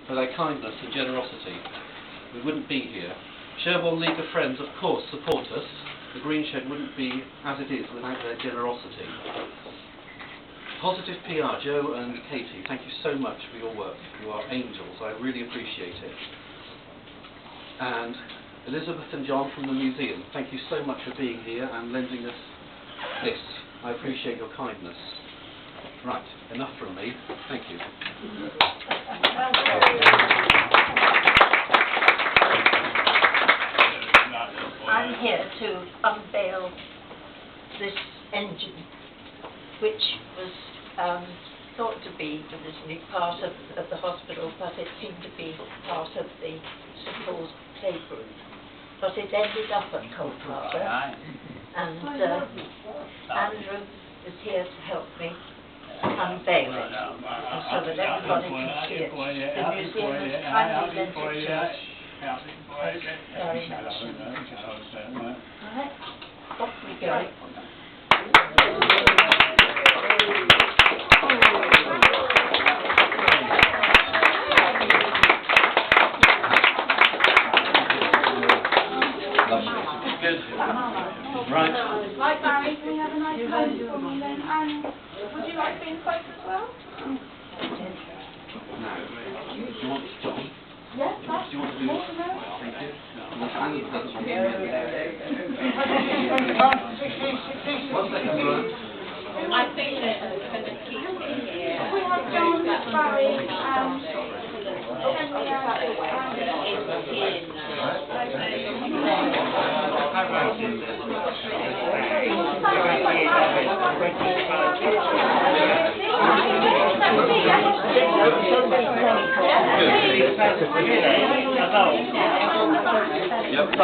for their kindness and generosity. We wouldn't be here. Sherborne League of Friends, of course, support us. The Green Shed wouldn't be as it is without their generosity. Positive PR, Joe and Katie, thank you so much for your work. You are angels. I really appreciate it. And Elizabeth and John from the museum, thank you so much for being here and lending us this. I appreciate your kindness. Right, enough from me. Thank you. I'm here to unveil this engine, which was thought to be originally part of the hospital, but it seemed to be part of the St Paul's playground. But it ended up at Coldwater, and Andrew is here to help me unveil it, and so that everybody can see it. The museum has kindly lent it to us. Very much. Right, off we go. Good. Right. Right, Barry, can we have a nice pose from you then? And would you like to be in close as well? Now, do you want John? Yes, Do you want to do this? Thank you. And that's one. One second, Brian. I think that we have John, Barry, and Yep.